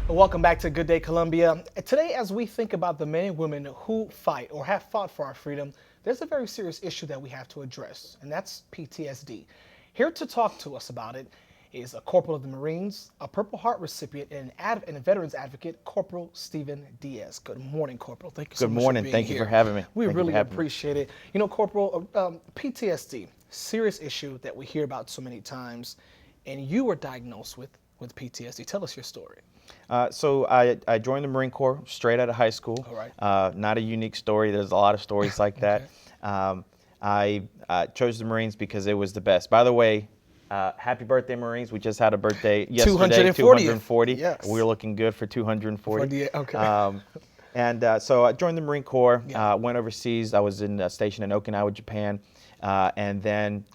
Welcome back to Good Day Columbia. Today, as we think about the men and women who fight or have fought for our freedom, there's a very serious issue that we have to address, and that's PTSD. Here to talk to us about it is a corporal of the Marines, a Purple Heart recipient, and a veterans advocate, Corporal Stephen Diaz. Good morning, Corporal. Thank you so Good much morning. for being Thank here. you for having me. We Thank you for really having me. appreciate it. You know, Corporal, PTSD, serious issue that we hear about so many times, and you were diagnosed with PTSD. Tell us your story. So I joined the Marine Corps straight out of high school. All right. Not a unique story. There's a lot of stories like that. Okay. I chose the Marines because it was the best. By the way, happy birthday, Marines. We just had a birthday yesterday, 240. Yes. We're looking good for 240. Okay. So I joined the Marine Corps, Yeah. went overseas. I was stationed in Okinawa, Japan, and then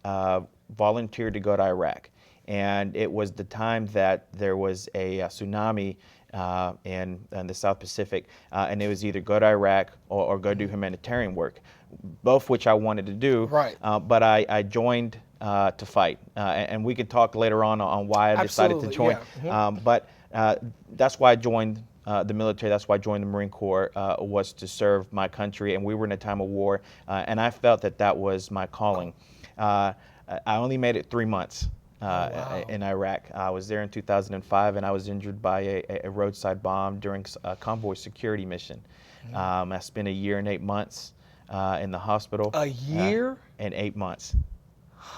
volunteered to go to Iraq. And it was the time that there was a tsunami in the South Pacific, and it was either go to Iraq or go do humanitarian work, both which I wanted to do. Right. But I joined to fight, and we could talk later on why I decided to join. Yeah. But that's why I joined the military. That's why I joined the Marine Corps, was to serve my country, and we were in a time of war, and I felt that was my calling. I only made it 3 months. Wow. In Iraq. I was there in 2005, and I was injured by a roadside bomb during a convoy security mission. I spent a year and 8 months in the hospital. A year? And 8 months.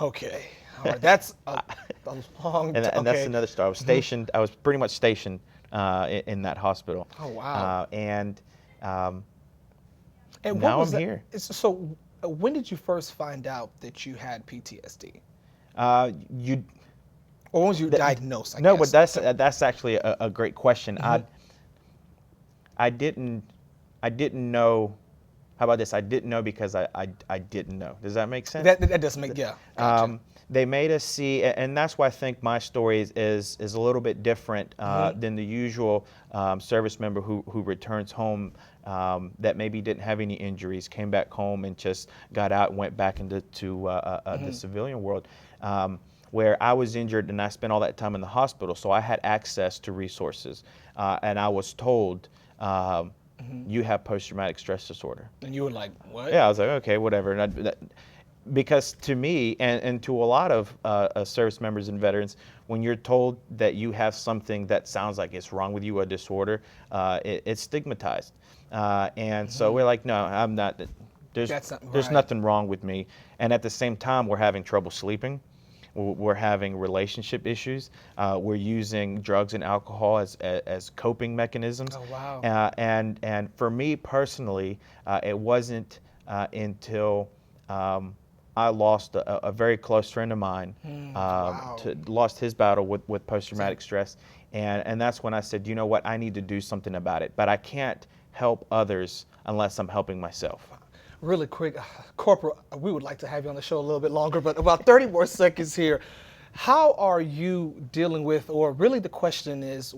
Okay. All right. That's a long time. And that's another story. I was stationed. I was pretty much stationed in that hospital. Oh, wow. And And what now was I'm that? here. So, when did you first find out that you had PTSD? You Or when was you diagnosed? I No, guess? but that's actually a great question. I didn't know. How about this? I didn't know because I didn't know. Does that make sense? That does make, yeah. Gotcha. They made us see, and that's why I think my story is a little bit different than the usual service member who returns home that maybe didn't have any injuries, came back home and just got out and went back into the civilian world. Where I was injured and I spent all that time in the hospital, so I had access to resources, and I was told, you have post-traumatic stress disorder. And you were like, what? Yeah, I was like, okay, whatever. Because to me and to a lot of service members and veterans, when you're told that you have something that sounds like it's wrong with you, a disorder, it's stigmatized. And so we're like, no, I'm not. There's nothing wrong with me. And at the same time, we're having trouble sleeping. We're having relationship issues. We're using drugs and alcohol as coping mechanisms. Oh, wow. And for me personally, it wasn't until I lost a very close friend of mine, Wow. lost his battle with post-traumatic stress. And that's when I said, you know what, I need to do something about it. But I can't help others unless I'm helping myself. Really quick, Corporal, we would like to have you on the show a little bit longer, but about 30 more seconds here. How are you dealing with, or really the question is,